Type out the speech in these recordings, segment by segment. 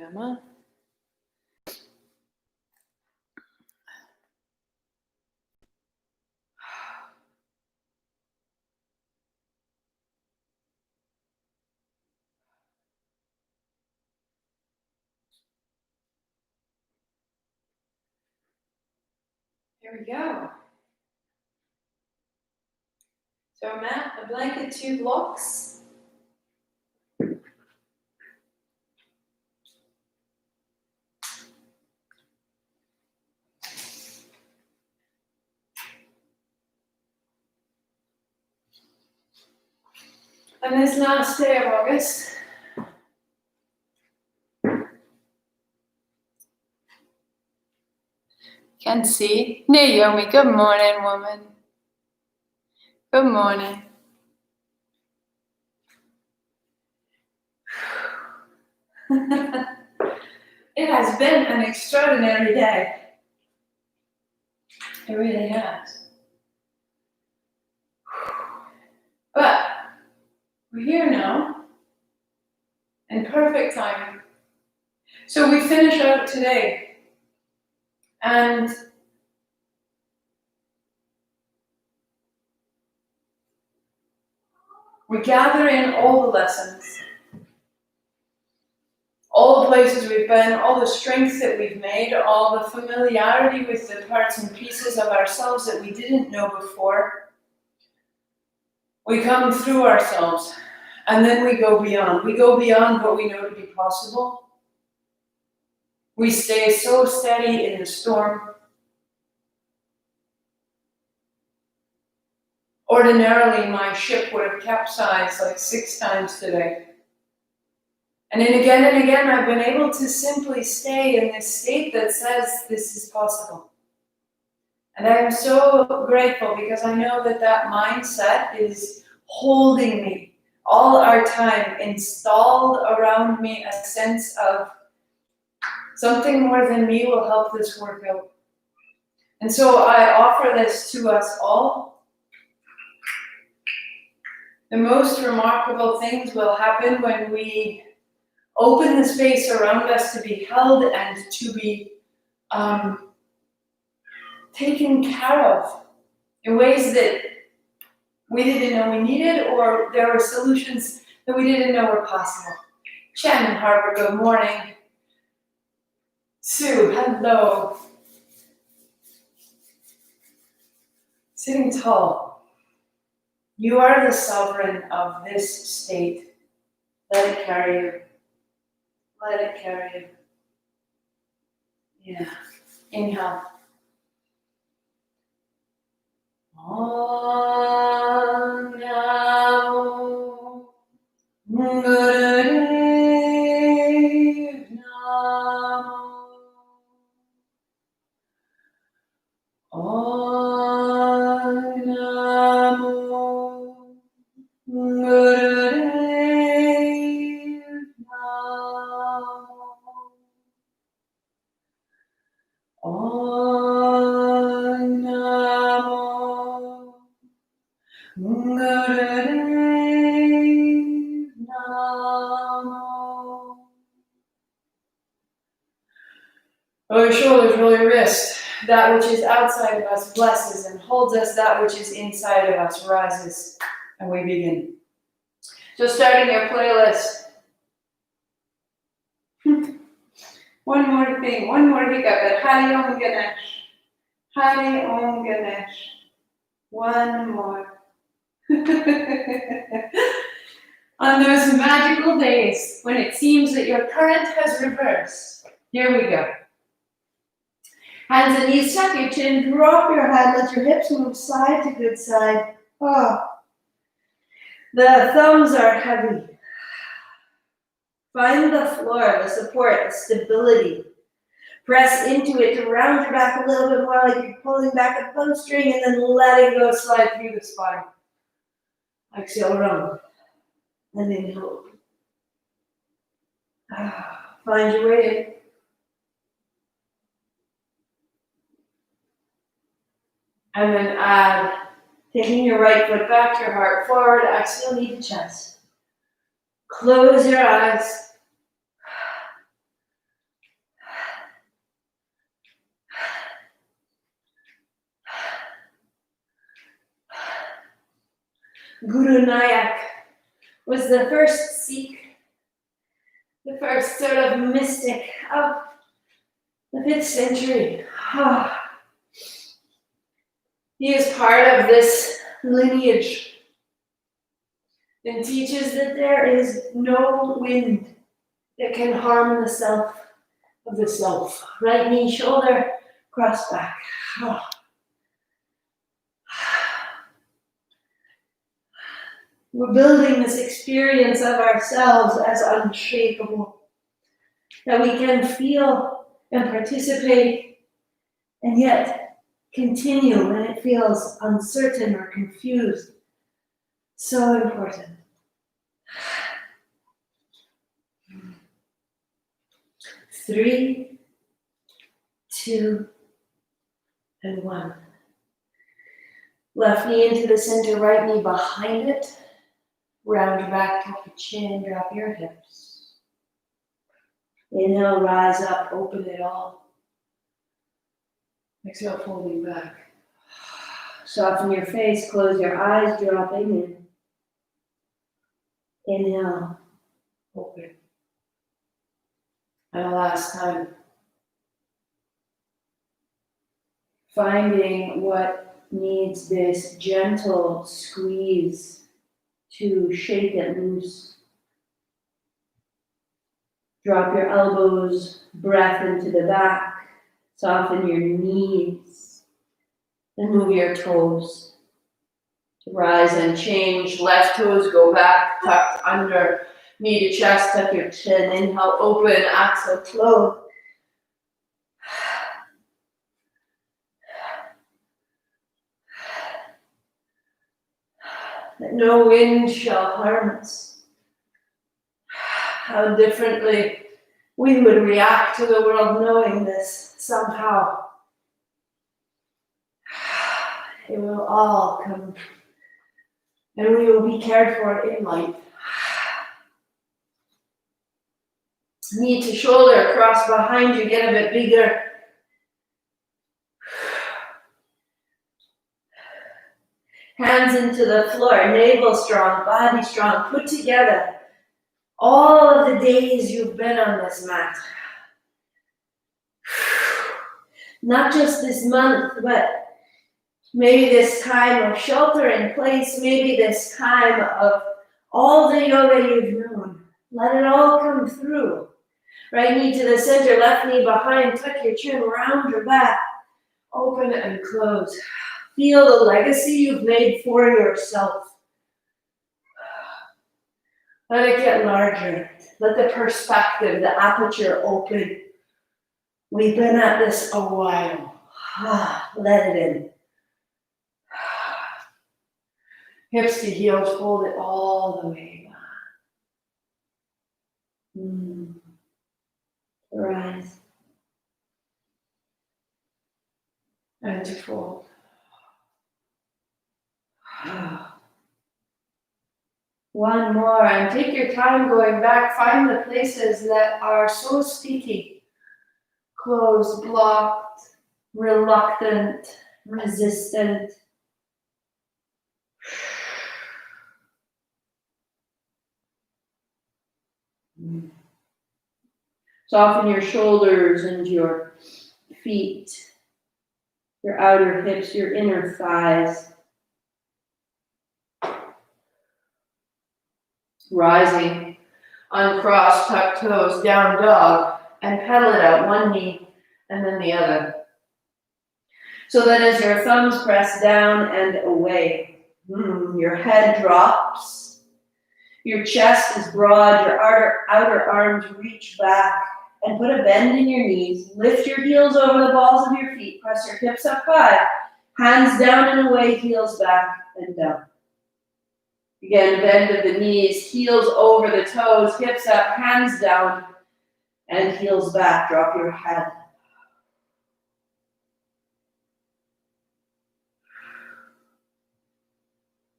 Emma. Here we go. So a mat, a blanket, 2 blocks. And this last day of August, can see Naomi. Good morning, woman. Good morning. It has been an extraordinary day. It really has. But we're here now, in perfect timing. So we finish out today, and we gather in all the lessons, all the places we've been, all the strengths that we've made, all the familiarity with the parts and pieces of ourselves that we didn't know before. We come through ourselves, and then we go beyond. We go beyond what we know to be possible. We stay so steady in the storm. Ordinarily, my ship would have capsized like 6 times today. And then again and again, I've been able to simply stay in this state that says this is possible. And I am so grateful because I know that that mindset is holding me all our time, installed around me a sense of something more than me will help this work out. And so I offer this to us all. The most remarkable things will happen when we open the space around us to be held and to be taken care of in ways that we didn't know we needed, or there were solutions that we didn't know were possible. Chen and Harper, good morning. Sue, hello. Sitting tall. You are the sovereign of this state. Let it carry you. Let it carry you. Yeah. Inhale. Om Namo Gurudev Namo. Om Namo Gurudev Namo. Om Namo Gurudev Namo. Roll your shoulders, roll your wrist. That which is outside of us blesses and holds us. That which is inside of us rises. And we begin. So starting your playlist. One more thing, one more hiccup. Hari Om Ganesh. Hari Om Ganesh. One more. On those magical days when it seems that your current has reversed, here we go. Hands and knees, tuck your chin, drop your head, let your hips move side to good side. Oh. The thumbs are heavy. Find the floor, the support, the stability. Press into it to round your back a little bit more, like you're pulling back a bowstring, and then letting go slide through the spine. Exhale, round. And inhale. Find your way in. And then add, taking your right foot back, your heart forward, exhale, knee to chest. Close your eyes. Guru Nanak was the first Sikh, the first sort of mystic of the 5th century. He is part of this lineage and teaches that there is no wind that can harm the self of the self. Right knee, shoulder, cross back. We're building this experience of ourselves as unshakable, that we can feel and participate and yet continue when it feels uncertain or confused. So important. 3, 2, and 1. Left knee into the center, right knee behind it. Round back, tuck your chin, drop your hips. Inhale, rise up, open it all. Exhale, folding back. Soften your face, close your eyes, dropping in. Inhale, open. And the last time. Finding what needs this gentle squeeze to shake it loose. Drop your elbows, breath into the back, soften your knees, and move your toes to rise and change. Left toes go back, tucked under, knee to chest, tuck your chin, inhale, open, exhale, close. That no wind shall harm us. How differently we would react to the world knowing this somehow. It will all come, and we will be cared for in light. Knee to shoulder, cross behind you, get a bit bigger. Hands into the floor, navel strong, body strong, put together all of the days you've been on this mat. Not just this month, but maybe this time of shelter in place, maybe this time of all the yoga you've known. Let it all come through. Right knee to the center, left knee behind, tuck your chin, round your back, open and close. Feel the legacy you've made for yourself. Let it get larger. Let the perspective, the aperture open. We've been at this a while. Let it in. Hips to heels, fold it all the way back. Rise. And to fold. One more, and take your time going back. Find the places that are so sticky, closed, blocked, reluctant, resistant. Soften your shoulders and your feet, your outer hips, your inner thighs. Rising, uncross, tuck toes, down dog, and pedal it out, one knee and then the other. So that as your thumbs press down and away, your head drops, your chest is broad, your outer arms reach back, and put a bend in your knees. Lift your heels over the balls of your feet, press your hips up high, hands down and away, heels back and down. Again, bend of the knees, heels over the toes, hips up, hands down, and heels back. Drop your head.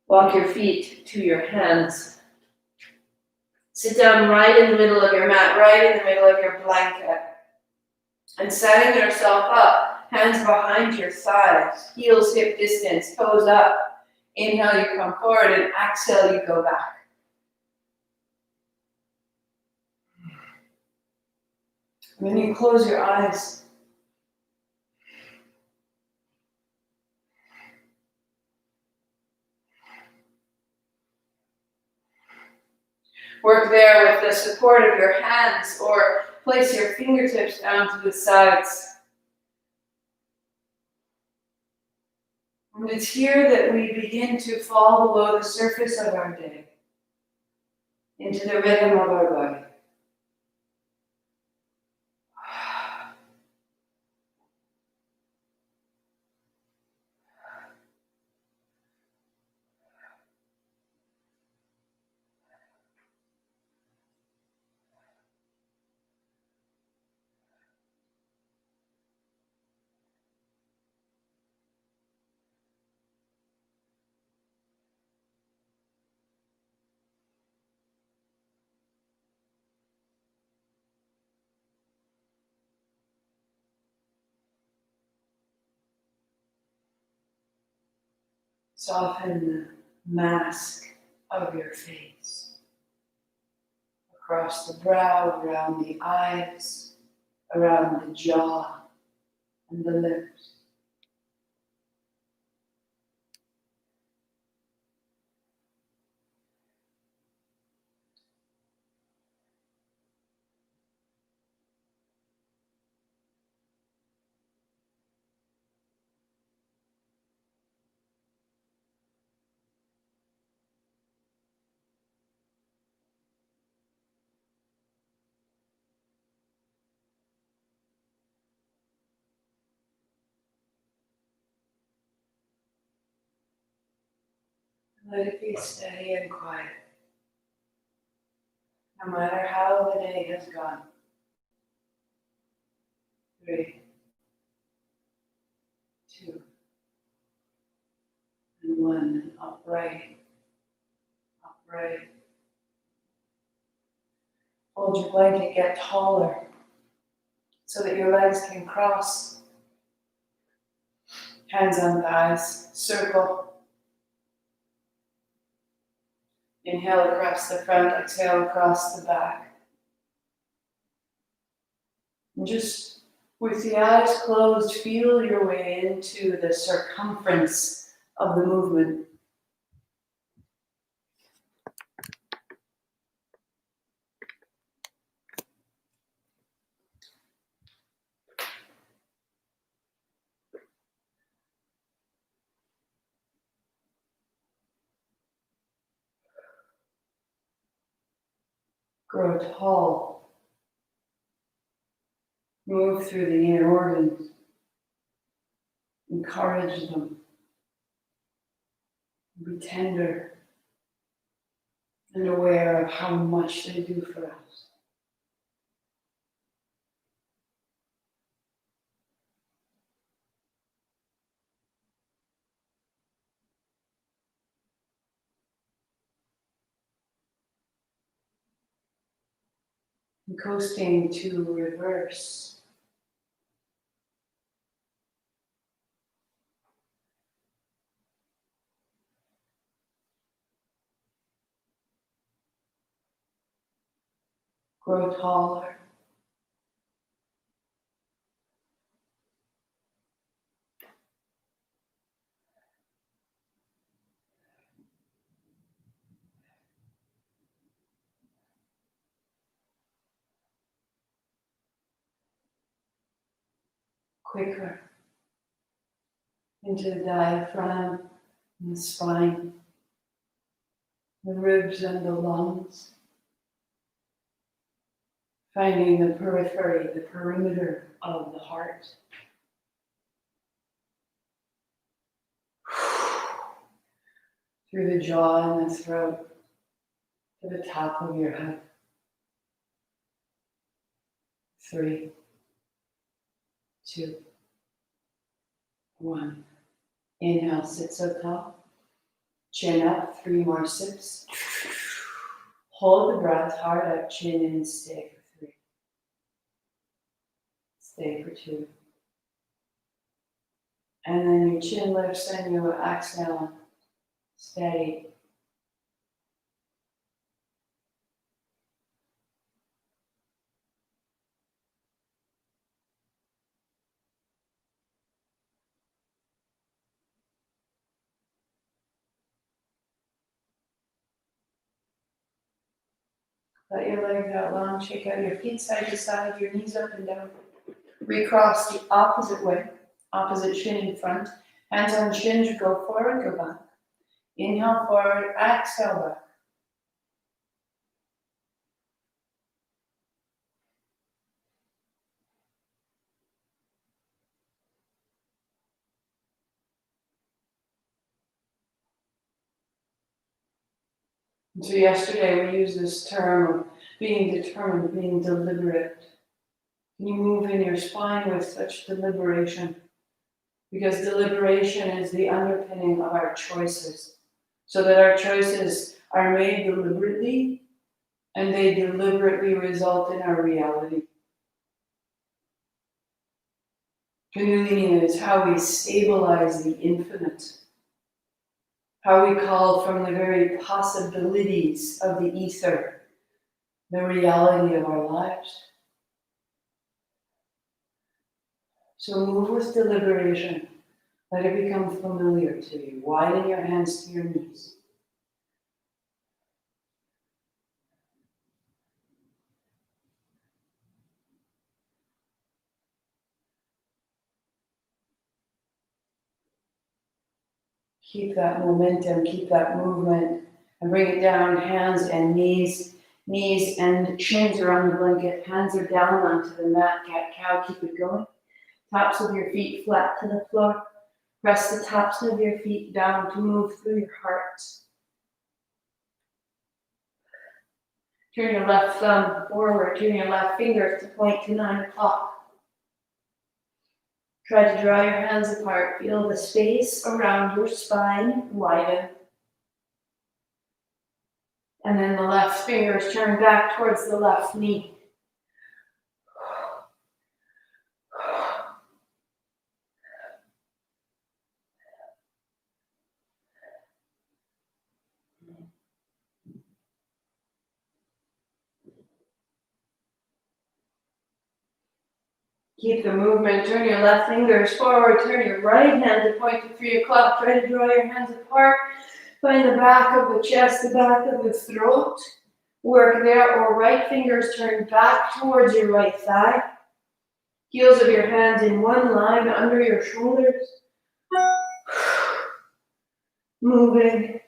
Walk your feet to your hands. Sit down right in the middle of your mat, right in the middle of your blanket. And setting yourself up, hands behind your thighs, heels hip distance, toes up. Inhale, you come forward, and exhale, you go back. And then you close your eyes. Work there with the support of your hands, or place your fingertips down to the sides. And it's here that we begin to fall below the surface of our day, into the rhythm of our body. Soften the mask of your face. Across the brow, around the eyes, around the jaw, and the lips. Let it be steady and quiet, no matter how the day has gone. 3, 2, and 1, and upright, upright. Hold your blanket, get taller, so that your legs can cross. Hands on thighs, circle. Inhale across the front, exhale across the back. And just with the eyes closed, feel your way into the circumference of the movement. Grow tall. Move through the inner organs. Encourage them. Be tender and aware of how much they do for us. And coasting to reverse. Grow taller. Quicker. Into the diaphragm and the spine, the ribs and the lungs. Finding the periphery, the perimeter of the heart. Through the jaw and the throat, to the top of your head. 3, 2, 1. Inhale, sit so tall. Chin up, 3 more sips. Hold the breath, heart up, chin in, stay for 3. Stay for 2. And then your chin lifts and you exhale. steady. Let your legs out long, shake out your feet side to side, your knees up and down. Recross the opposite way, opposite shin in front. Hands on shins, go forward, go back. Inhale forward, exhale back. So yesterday we used this term of being determined, being deliberate. Can you move in your spine with such deliberation? Because deliberation is the underpinning of our choices. So that our choices are made deliberately and they deliberately result in our reality. Kundalini is how we stabilize the infinite. How we call from the very possibilities of the ether the reality of our lives. So move with deliberation. Let it become familiar to you. Widen your hands to your knees. Keep that momentum, keep that movement, and bring it down, hands and knees and shins are on the blanket, hands are down onto the mat, cat, cow, keep it going. Tops of your feet flat to the floor. Press the tops of your feet down to move through your heart. Turn your left thumb forward, turn your left fingers to point to 9 o'clock. Try to draw your hands apart. Feel the space around your spine widen. And then the left fingers turn back towards the left knee. Keep the movement. Turn your left fingers forward. Turn your right hand to point to 3 o'clock. Try to draw your hands apart. Find the back of the chest, the back of the throat. Work there. Or right fingers turn back towards your right thigh. Heels of your hands in one line under your shoulders. Moving.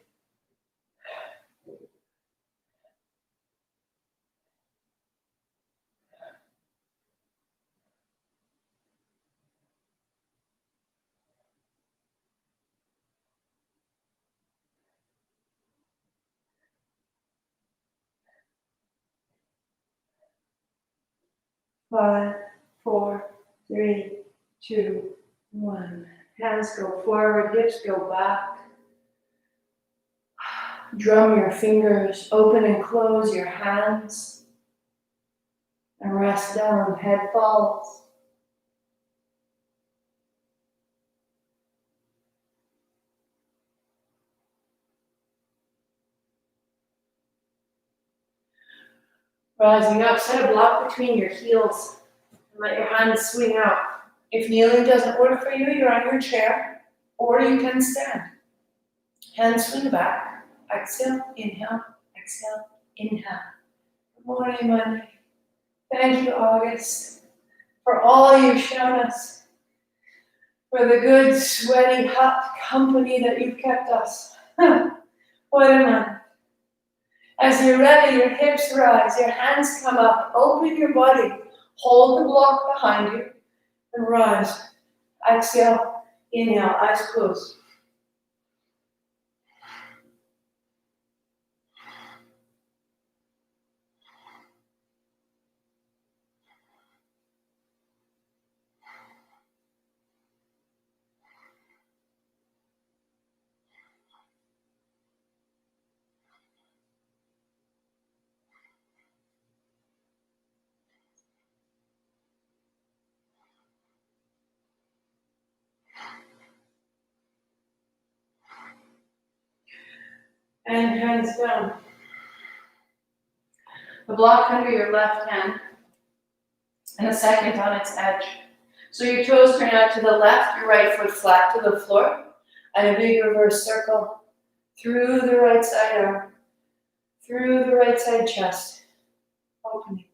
Five, four, three, two, one. Hands go forward, hips go back. Drum your fingers, open and close your hands. And rest down, head falls. Rising up, set a block between your heels. And let your hands swing out. If kneeling doesn't work for you, you're on your chair, or you can stand. Hands swing back. Exhale, inhale, exhale, inhale. Good morning, Monday. Thank you, August, for all you've shown us, for the good, sweaty, hot company that you've kept us. What a month. As you're ready, your hips rise, your hands come up, open your body, hold the block behind you, and rise. Exhale, inhale, eyes closed. and hands down. The block under your left hand, and a second on its edge. So your toes turn out to the left, your right foot flat to the floor, and a big reverse circle through the right side arm, through the right side chest, opening.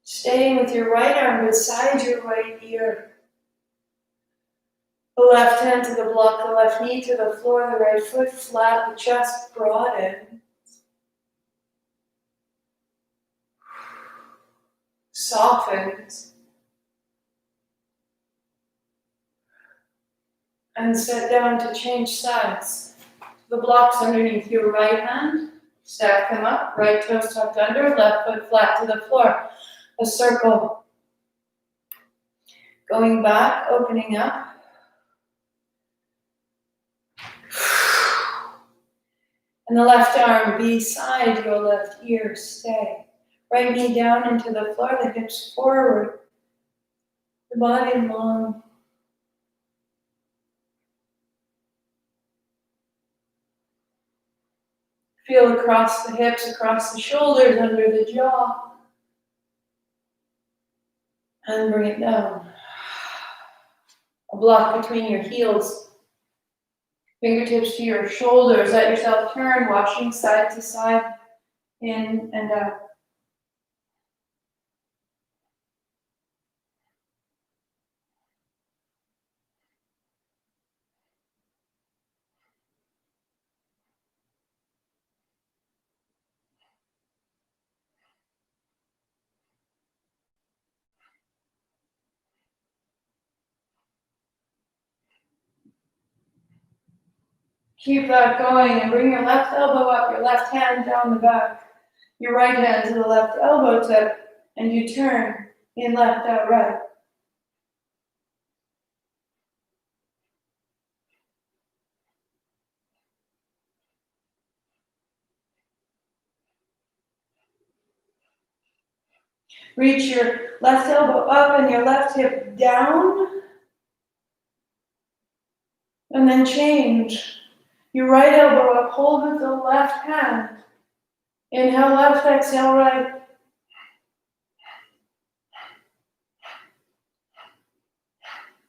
Staying with your right arm beside your right ear. The left hand to the block, the left knee to the floor, the right foot flat, the chest broadened. Softens. And set down to change sides. The blocks underneath your right hand, stack them up, right toes tucked under, left foot flat to the floor. A circle. Going back, opening up. And the left arm beside your left ear, stay. Right knee down into the floor, the hips forward. The body long. Feel across the hips, across the shoulders, under the jaw. And bring it down. A block between your heels. Fingertips to your shoulders. Let yourself turn, washing side to side, in and out. Keep that going and bring your left elbow up, your left hand down the back, your right hand to the left elbow tip, and you turn in left, out, right. Reach your left elbow up and your left hip down, and then change. Your right elbow up, hold with the left hand. Inhale left, exhale right.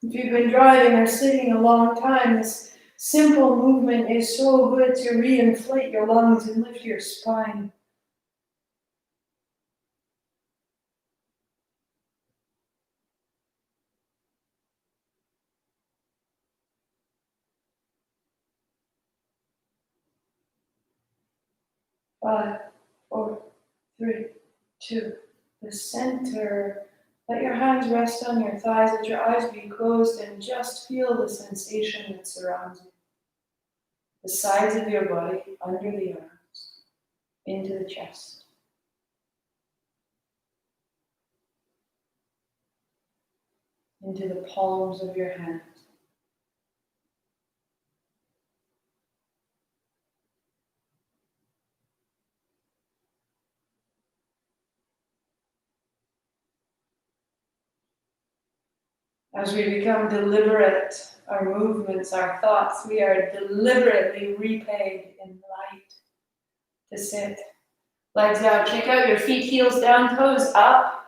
If you've been driving or sitting a long time, this simple movement is so good to re-inflate your lungs and lift your spine. Five, 4, 3, 2, the center. Let your hands rest on your thighs, let your eyes be closed, and just feel the sensation that surrounds you. The sides of your body, under the arms, into the chest. Into the palms of your hands. As we become deliberate, our movements, our thoughts, we are deliberately repaid in light to sit. Legs out, check out your feet, heels down, toes up.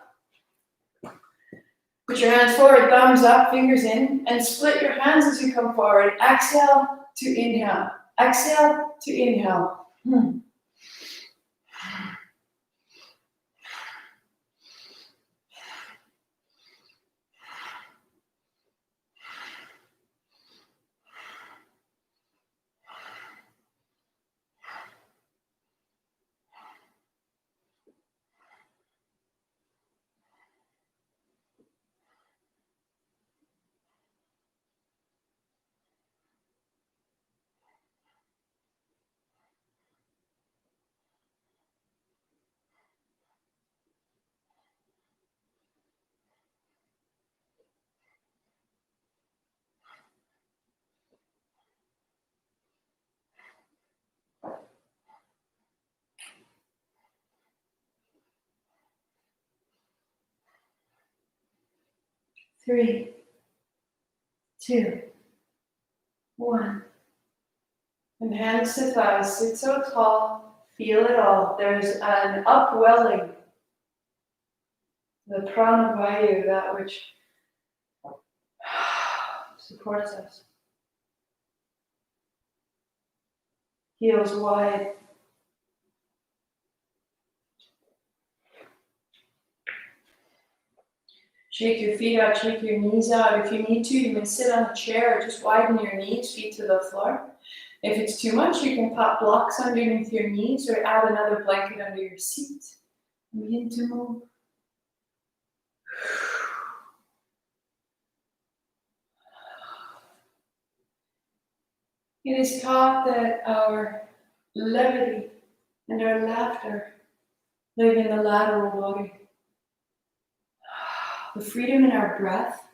Put your hands forward, thumbs up, fingers in, and split your hands as you come forward. Exhale to inhale. Exhale to inhale. 3, 2, 1. And hands to thighs, sit so tall, feel it all. There's an upwelling, the prana vayu, that which supports us. Heels wide. Shake your feet out, shake your knees out. If you need to, you may sit on a chair or just widen your knees, feet to the floor. If it's too much, you can pop blocks underneath your knees or add another blanket under your seat. And begin to move. It is taught that our levity and our laughter live in the lateral body. The freedom in our breath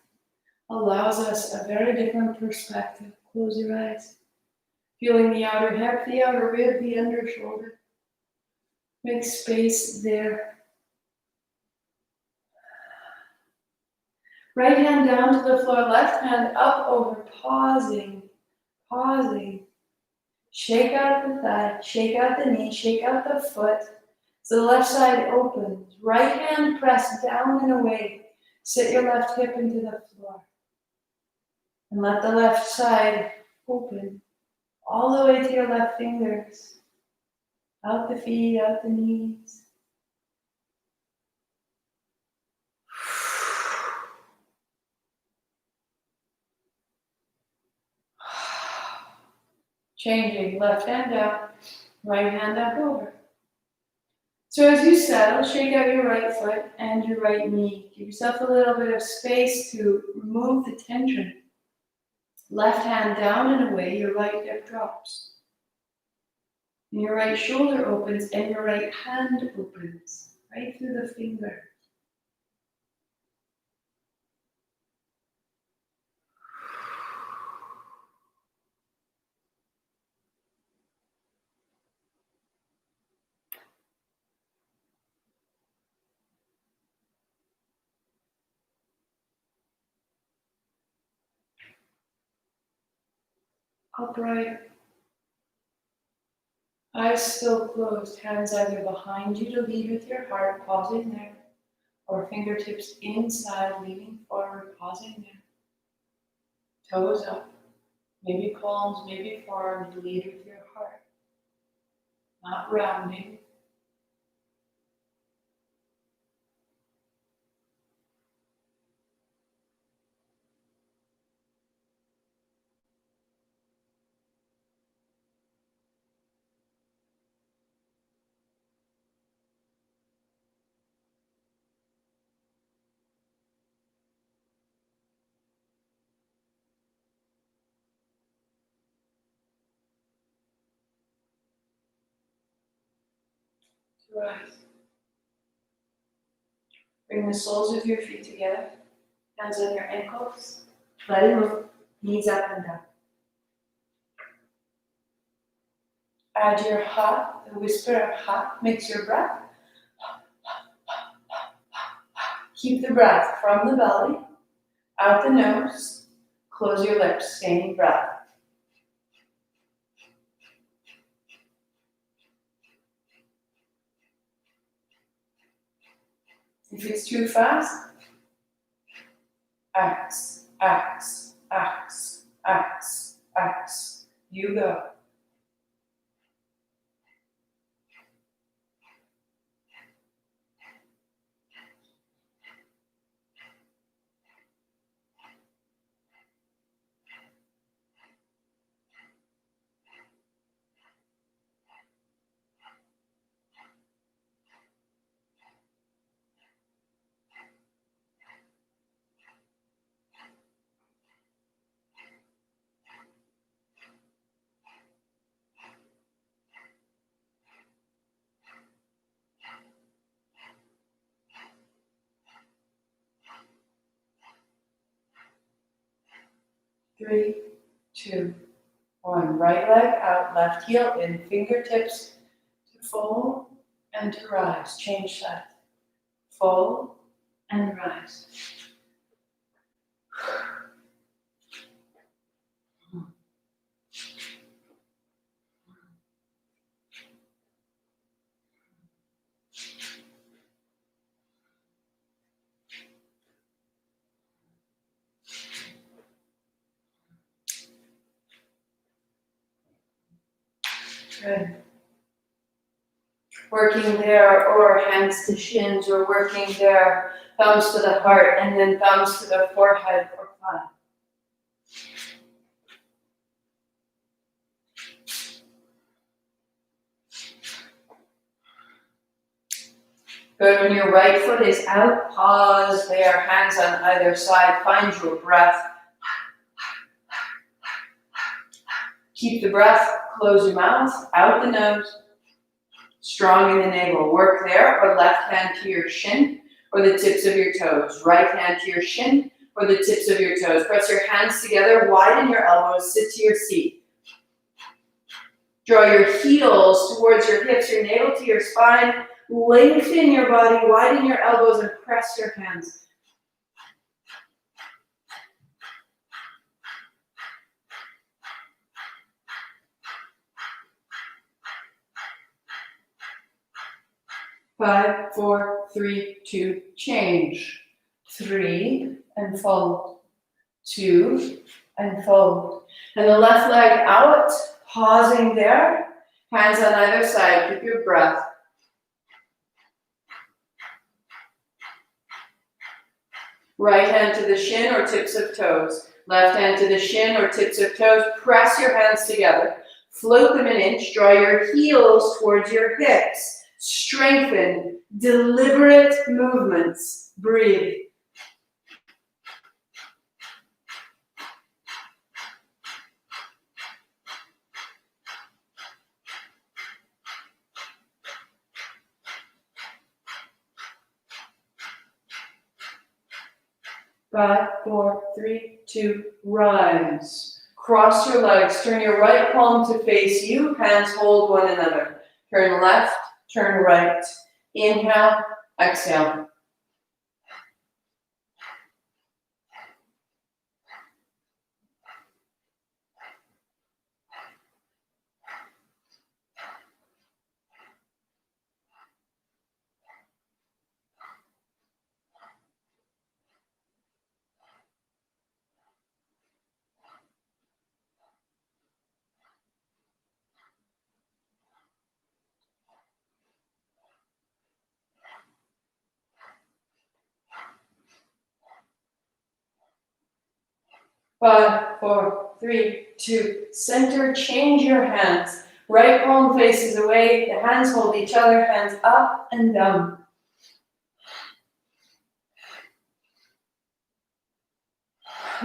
allows us a very different perspective. Close your eyes. Feeling the outer hip, the outer rib, the under shoulder. Make space there. Right hand down to the floor, left hand up over, pausing. Shake out the thigh, shake out the knee, shake out the foot. So the left side opens. Right hand press down and away. Sit your left hip into the floor. And let the left side open. All the way to your left fingers. Out the feet, out the knees. Changing, left hand out, right hand up over. So as you settle, shake out your right foot and your right knee. Give yourself a little bit of space to remove the tension. Left hand down and away, your right hip drops. And your right shoulder opens and your right hand opens, right through the finger. Upright. Eyes still closed, hands either behind you to lead with your heart, pausing there, or fingertips inside, leaning forward, pausing there. Toes up, maybe palms, maybe forearms, lead with your heart. Not rounding. Rise. Bring the soles of your feet together. Hands on your ankles. Let it move. Knees up and down. Add your ha, the whisper of ha. Mix your breath. Keep the breath from the belly, out the nose. Close your lips. Same breath. If it's too fast, axe, axe, axe, axe, axe. You go. Three, two, one. Right leg out, left heel in, fingertips to fold and to rise. Change side. Fold and rise. Good. Working there, or hands to shins, or working there, thumbs to the heart, and then thumbs to the forehead for 5. Good. When your right foot is out, pause there, hands on either side. Find your breath. Keep the breath. Close your mouth. Out the nose. Strong in the navel. Work there, or left hand to your shin, or the tips of your toes. Right hand to your shin, or the tips of your toes. Press your hands together. Widen your elbows. Sit to your seat. Draw your heels towards your hips, your navel to your spine. Lengthen your body, widen your elbows, and press your hands. Five, 4, 3, 2, change. 3, and fold. 2, and fold. And the left leg out, pausing there. Hands on either side, keep your breath. Right hand to the shin or tips of toes. Left hand to the shin or tips of toes. Press your hands together. Float them an inch. Draw your heels towards your hips. Strengthen. Deliberate movements. Breathe. Five, 4, 3, 2, rise. Cross your legs. Turn your right palm to face you. Hands hold one another. Turn left, turn right. Inhale, exhale. Five, 4, 3, 2, center, change your hands. Right palm faces away, the hands hold each other, hands up and down.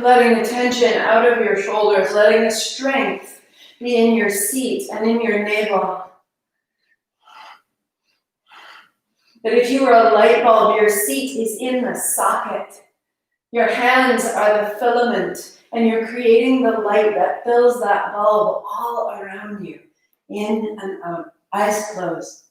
Letting the tension out of your shoulders, letting the strength be in your seat and in your navel. That if you were a light bulb, your seat is in the socket. Your hands are the filament. And you're creating the light that fills that bulb all around you, in and out. Eyes closed.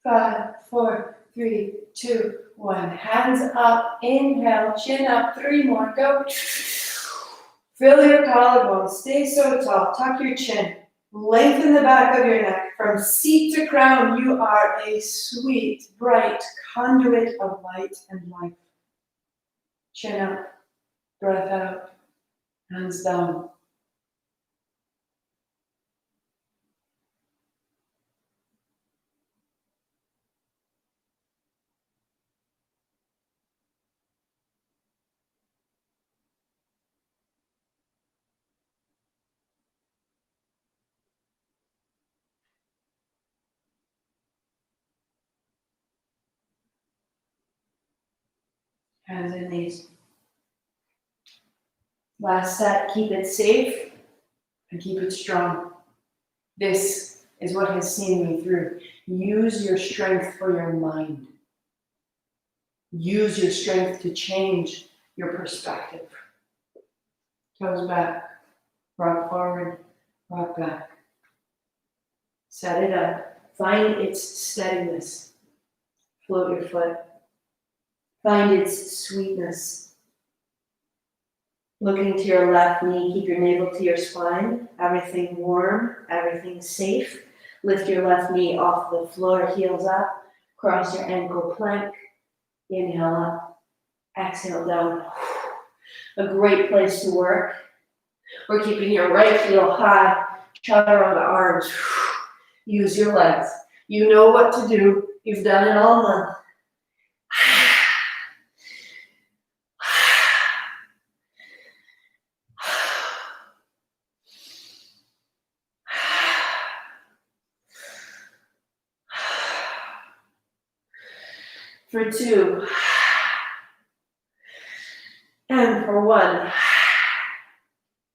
Five, 4, 3, 2, 1. Hands up. Inhale. Chin up. 3 more. Go. Fill your collarbone. Stay so tall. Tuck your chin. Lengthen the back of your neck. From seat to crown, you are a sweet, bright conduit of light and life. Chin up. Breath out. Hands down. Hands and knees. Last set, keep it safe and keep it strong. This is what has seen me through. Use your strength for your mind. Use your strength to change your perspective. Toes back, rock forward, rock back. Set it up. Find its steadiness. Float your foot. Find its sweetness. Looking to your left knee, keep your navel to your spine. Everything warm, everything safe. Lift your left knee off the floor, heels up. Cross your ankle plank. Inhale up. Exhale down. A great place to work. We're keeping your right heel high. Chaturanga arms. Use your legs. You know what to do. You've done it all month. For 2. And for 1.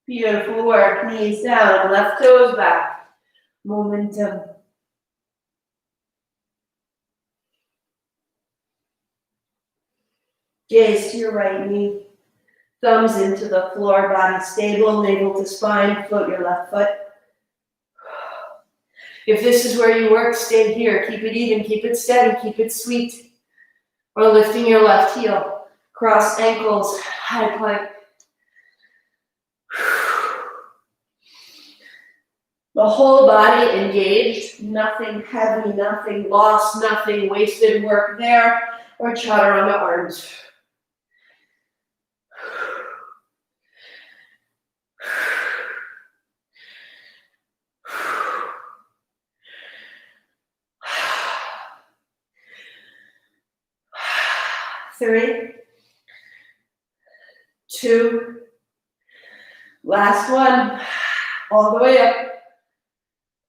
Beautiful work. Knees down, left toes back. Momentum. Gaze to your right knee. Thumbs into the floor, body stable, navel to spine. Float your left foot. If this is where you work, stay here. Keep it even, keep it steady, keep it sweet. Or lifting your left heel. Cross ankles, high plank. The whole body engaged, nothing heavy, nothing lost, nothing wasted work there, or chaturanga arms. Three, 2, last one, all the way up.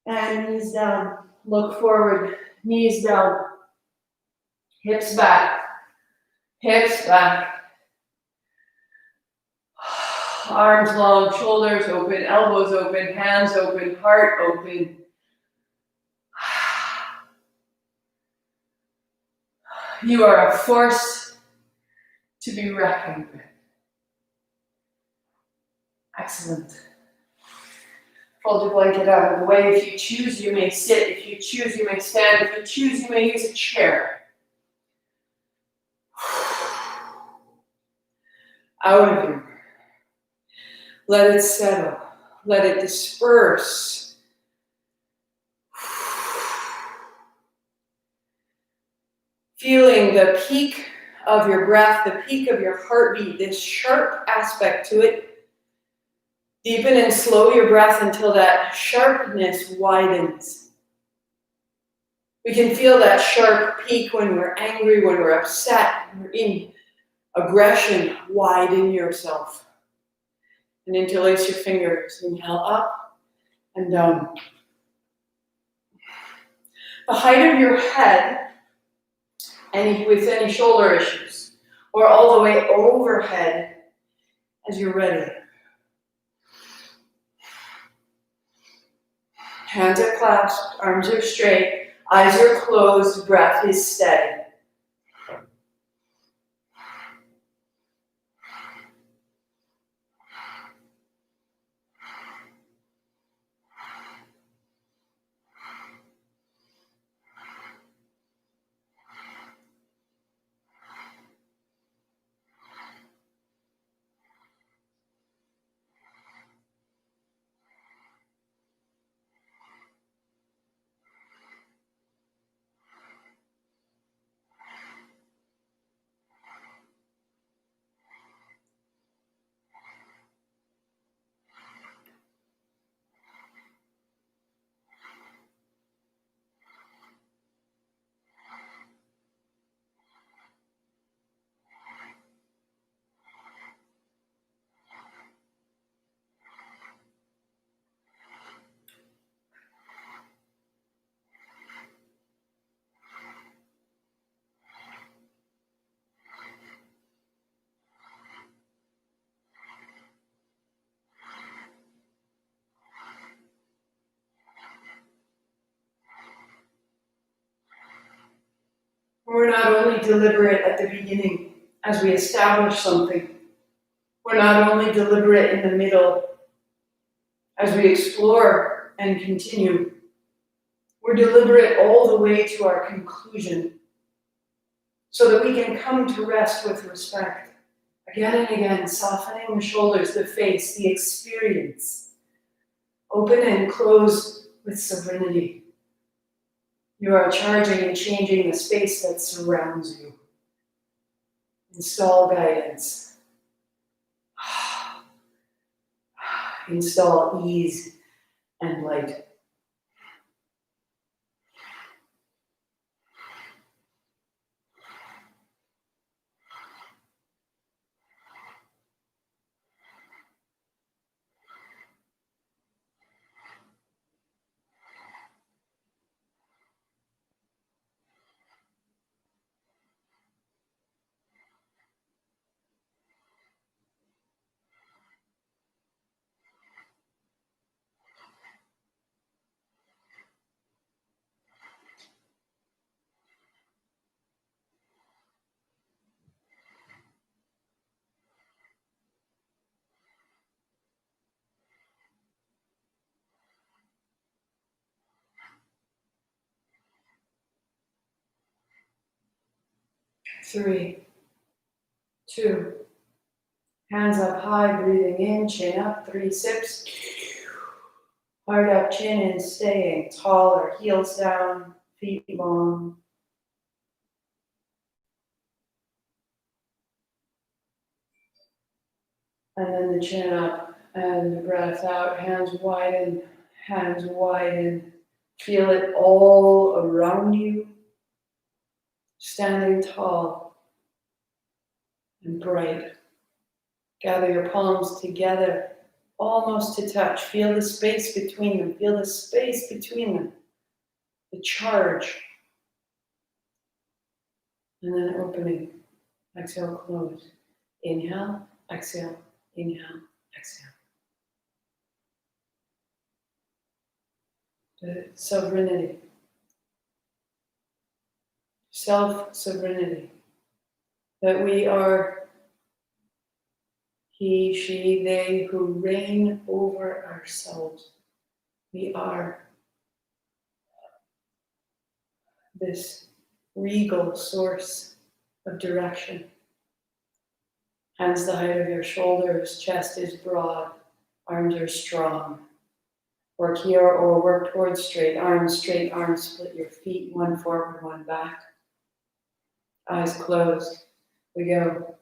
And knees down, look forward, knees down, hips back, arms long, shoulders open, elbows open, hands open, heart open. You are a force to be reckoned with. Excellent. Fold your blanket out of the way. If you choose, you may sit. If you choose, you may stand. If you choose, you may use a chair. Out of here. Let it settle. Let it disperse. Feeling the peak of your breath, the peak of your heartbeat, this sharp aspect to it. Deepen and slow your breath until that sharpness widens. We can feel that sharp peak when we're angry, when we're upset, when we're in aggression. Widen yourself. And interlace your fingers. Inhale up and down. The height of your head, with any shoulder issues, or all the way overhead as you're ready. Hands are clasped, arms are straight, eyes are closed, breath is steady. We're not only deliberate at the beginning as we establish something, We're not only deliberate in the middle as we explore and continue, we're deliberate all the way to our conclusion so that we can come to rest with respect. Again and again, softening the shoulders, the face, the experience. Open and close with serenity. You are charging and changing the space that surrounds you. Install guidance. Install ease and light. Three, two, hands up high, breathing in, chin up, 3 sips. Hard up, chin in, staying taller, heels down, feet long. And then the chin up and the breath out, hands widen, hands widen. Feel it all around you, standing tall and bright. Gather your palms together, almost to touch. Feel the space between them. Feel the space between them. The charge. And then opening. Exhale, close. Inhale, exhale, inhale, exhale. The sovereignty. Self-sovereignty. That we are he, she, they who reign over ourselves. We are this regal source of direction. Hands the height of your shoulders, chest is broad, arms are strong. Work here or work towards straight arms, split your feet, one forward, one back. Eyes closed. We go.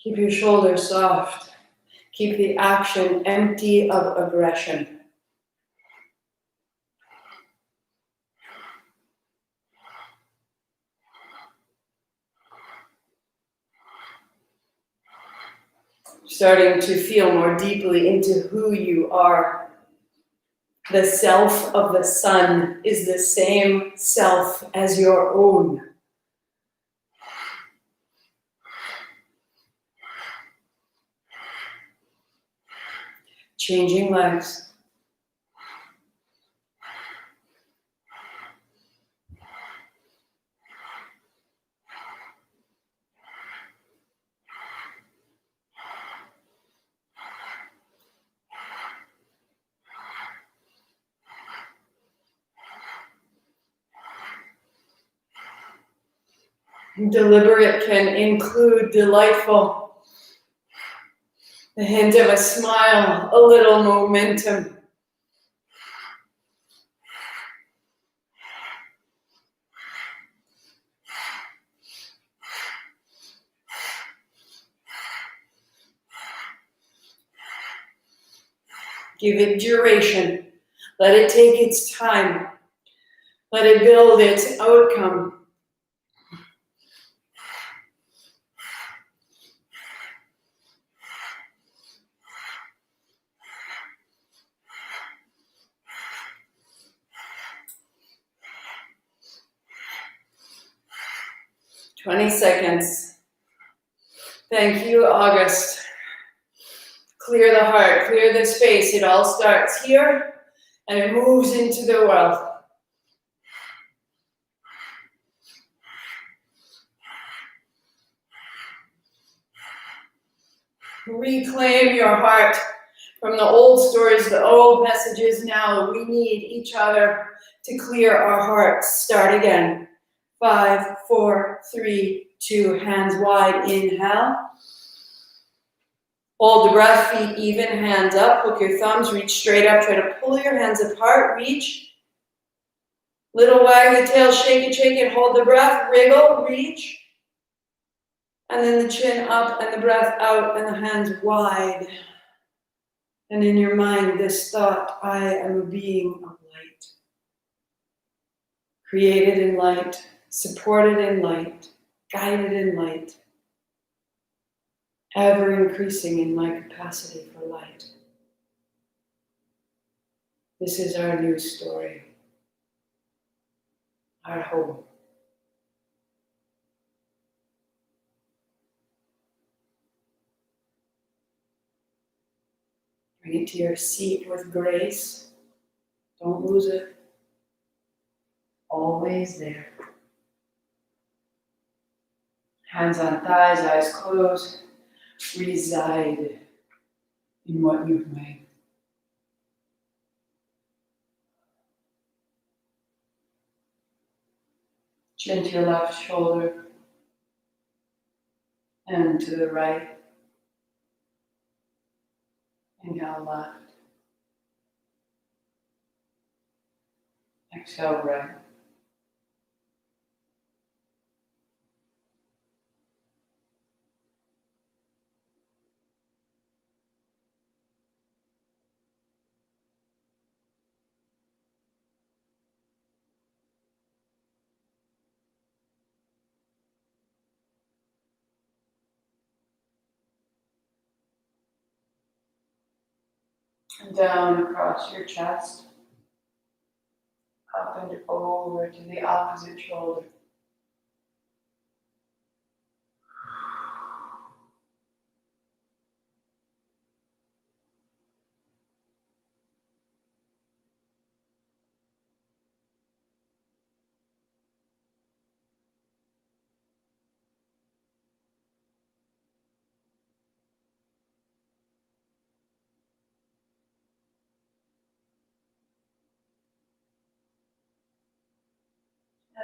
Keep your shoulders soft. Keep the action empty of aggression. Starting to feel more deeply into who you are. The self of the sun is the same self as your own. Changing lives. Deliberate can include delightful, a hint of a smile, a little momentum. Give it duration. Let it take its time. Let it build its outcome. "20 seconds. Thank you, August. Clear the heart, clear the space. It all starts here and it moves into the world. Reclaim your heart from the old stories, the old messages. Now we need each other to clear our hearts. Start again. 5, 4, 3, 2, hands wide, inhale. Hold the breath, feet even, hands up, hook your thumbs, reach straight up, try to pull your hands apart, reach. Little wag the tail, shake it, hold the breath, wriggle, reach. And then the chin up and the breath out and the hands wide. And in your mind, this thought, I am a being of light. Created in light, supported in light, guided in light. Ever increasing in my capacity for light. This is our new story. Our home. Bring it to your seat with grace. Don't lose it. Always there. Hands on thighs, eyes closed. Reside in what you've made. Chin to your left shoulder and to the right. Inhale left. Exhale right. And down across your chest. Up and over to the opposite shoulder.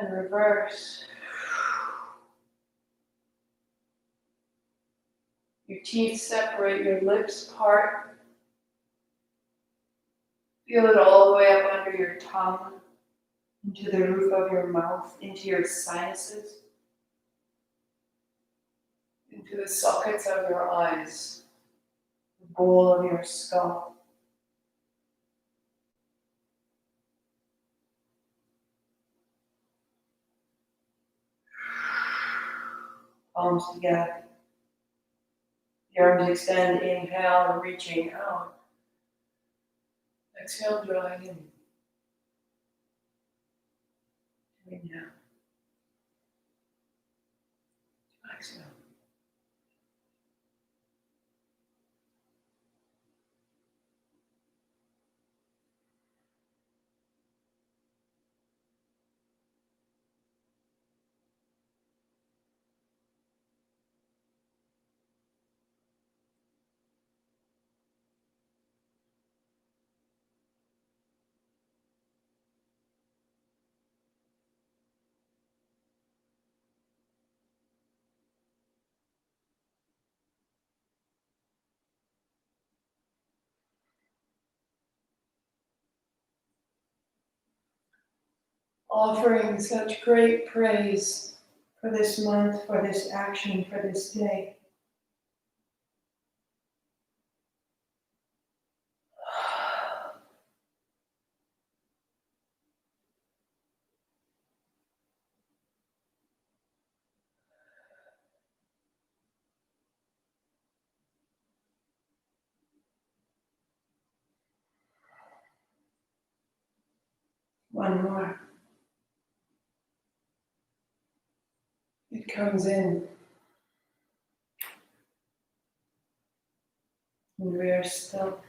And reverse. Your teeth separate, your lips part. Feel it all the way up under your tongue, into the roof of your mouth, into your sinuses, into the sockets of your eyes, the bowl of your skull. Palms together. The arms extend, inhale, reaching out. Exhale, drawing in. Inhale. Exhale. Offering such great praise for this month, for this action, for this day. One more. It comes in. And we are still.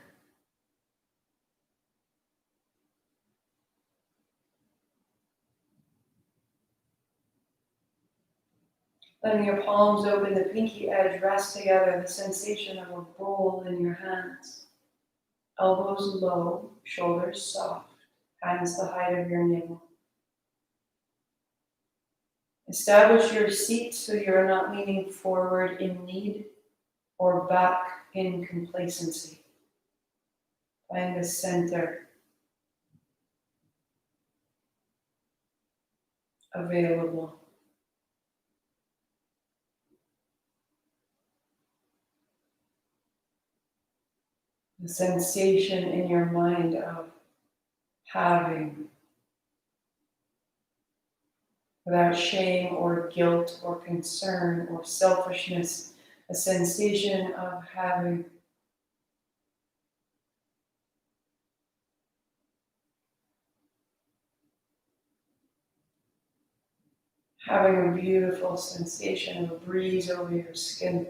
Letting your palms open, the pinky edge rest together, the sensation of a bowl in your hands. Elbows low, shoulders soft, hands the height of your navel. Establish your seat so you're not leaning forward in need or back in complacency. Find the center available. The sensation in your mind of having, without shame or guilt or concern or selfishness, a sensation of having. Having a beautiful sensation of a breeze over your skin,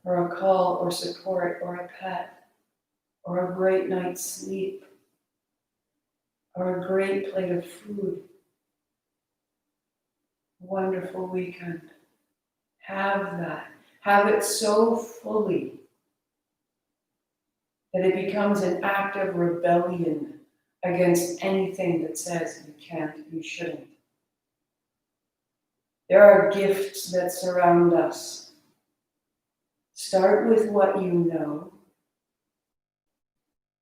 or a call or support or a pet, or a great night's sleep, or a great plate of food, a wonderful weekend. Have that. Have it so fully that it becomes an act of rebellion against anything that says you can't, you shouldn't. There are gifts that surround us. Start with what you know.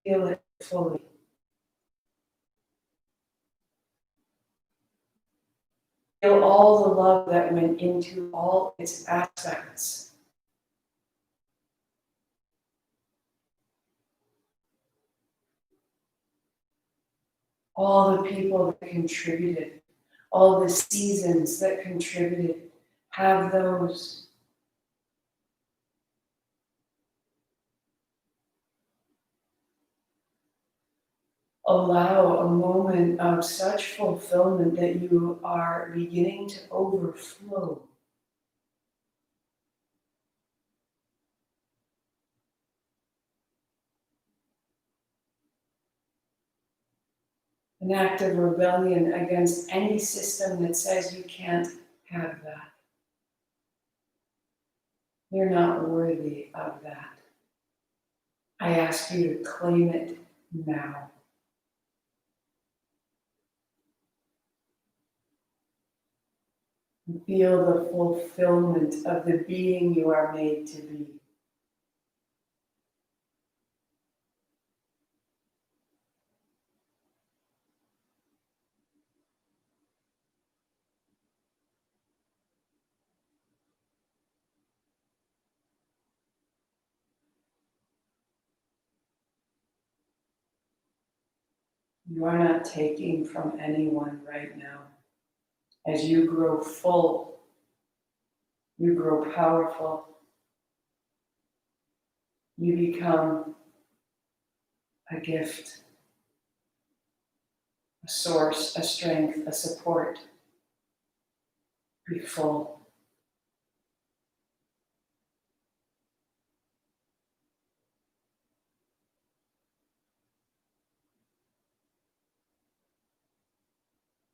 Feel it fully. Feel all the love that went into all its aspects. All the people that contributed, all the seasons that contributed, have those. Allow a moment of such fulfillment that you are beginning to overflow. An act of rebellion against any system that says you can't have that. You're not worthy of that. I ask you to claim it now. Feel the fulfillment of the being you are made to be. You are not taking from anyone right now. As you grow full, you grow powerful, you become a gift, a source, a strength, a support. Be full.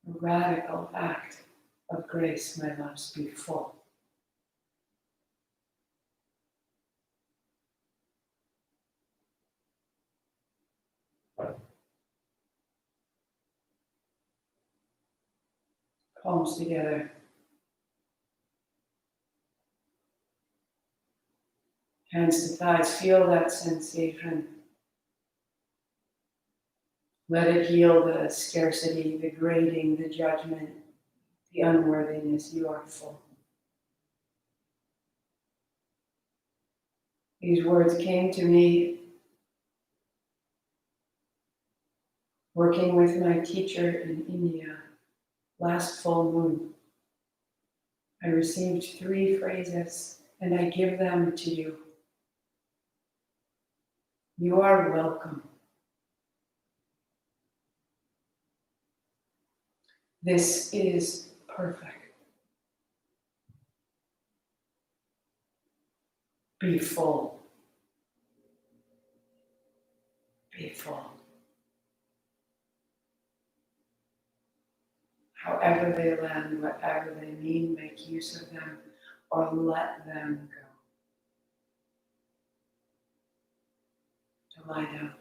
A radical act of grace, my loves, be full. Palms together. Hands to thighs. Feel that sensation. Let it heal the scarcity, the grading, the judgment, the unworthiness. You are full. These words came to me working with my teacher in India last full moon. I received 3 phrases and I give them to you. You are welcome. This is perfect. Be full. Be full. However they land, whatever they mean, make use of them or let them go. To lie down.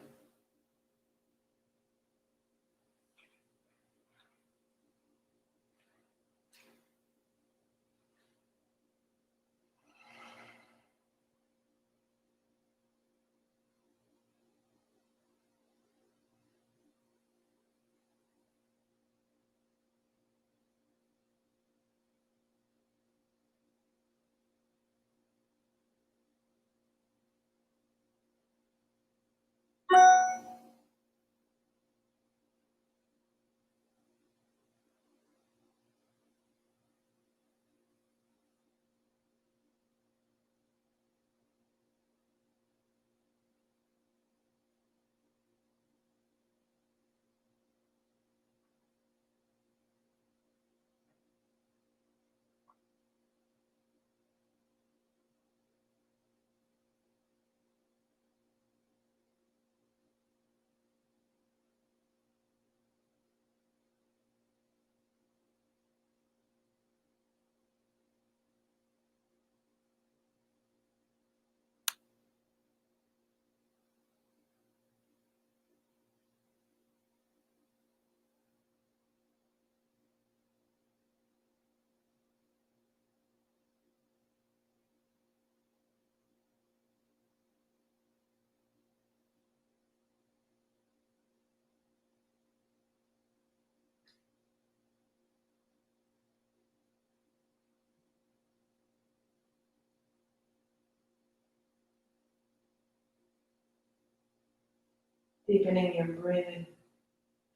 Deepening your breathing,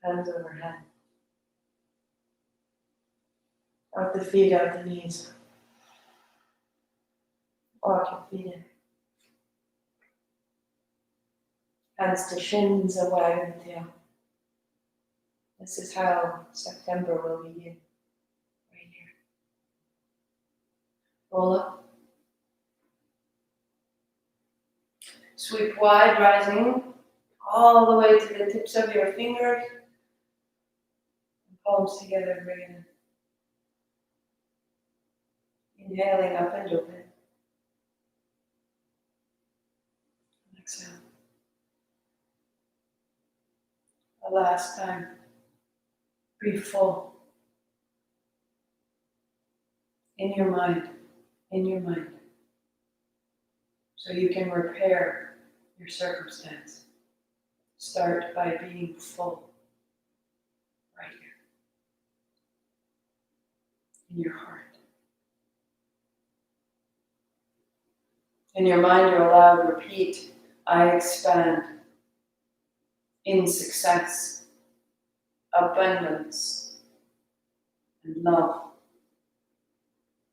hands overhead. Out the feet, out the knees. Walk your feet in. Hands to shins and wag the tail. This is how September will begin. Right here. Roll up. Sweep wide, rising all the way to the tips of your fingers. Palms together, breathing. Inhaling up and open. Exhale. The last time. Be full. In your mind. In your mind. So you can repair your circumstance. Start by being full. Right here. In your heart. In your mind, you're allowed to repeat, I expand in success, abundance, and love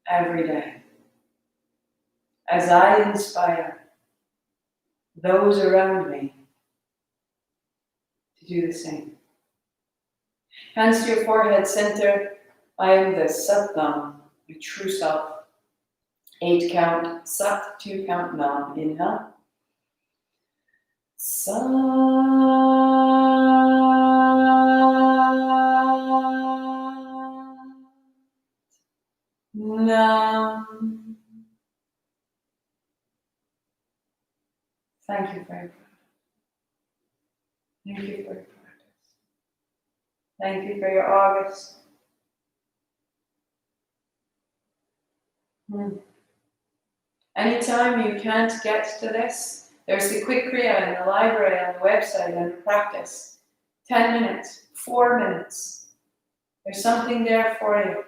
every day. As I inspire those around me to do the same. Hands to your forehead center. I am the Satnam, the true self. 8 count, Sat, 2 count, Nam. Inhale. Sat. Nam. Thank you for your practice. Thank you for your practice. Thank you for your August. Anytime you can't get to this, there's the quick Kriya in the library on the website under practice. 10 minutes, 4 minutes. There's something there for you.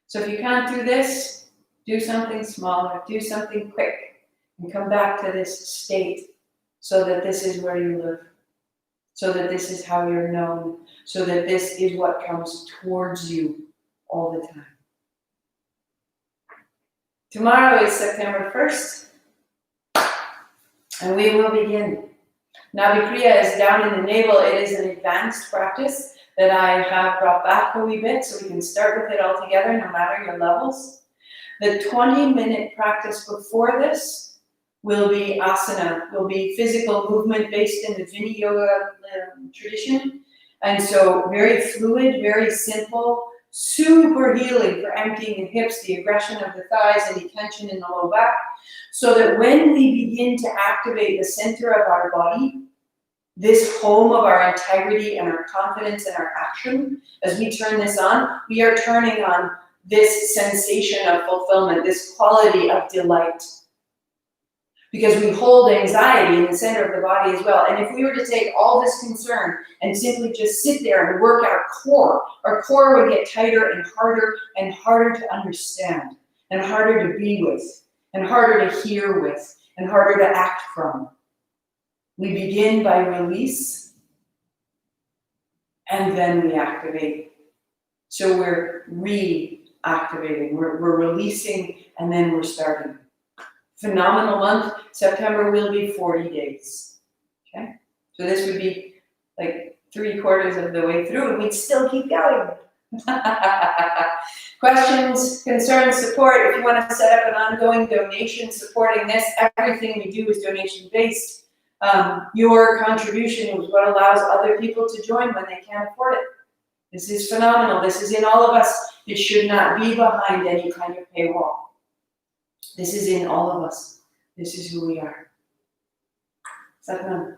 So if you can't do this, do something smaller, do something quick, and come back to this state so that this is where you live, so that this is how you're known, so that this is what comes towards you all the time. Tomorrow is September 1st, and we will begin Navikriya is down in the navel. It is an advanced practice that I have brought back a wee bit so we can start with it all together no matter your levels. The 20-minute practice before this will be asana, will be physical movement based in the Vini Yoga tradition. And so very fluid, very simple, super healing for emptying the hips, the aggression of the thighs, any tension in the low back, so that when we begin to activate the center of our body, this home of our integrity and our confidence and our action, as we turn this on, we are turning on this sensation of fulfillment, this quality of delight. Because we hold anxiety in the center of the body as well. And if we were to take all this concern and simply just sit there and work our core would get tighter and harder to understand, and harder to be with, and harder to hear with, and harder to act from. We begin by release, and then we activate. So we're reactivating, we're releasing, and then we're starting. Phenomenal month. September will be 40 days. Okay? So this would be like 3/4 of the way through, and we'd still keep going. Questions, concerns, support. If you want to set up an ongoing donation supporting this, everything we do is donation-based. Your contribution is what allows other people to join when they can't afford it. This is phenomenal. This is in all of us. It should not be behind any kind of paywall. This is in all of us. This is who we are. Satnam.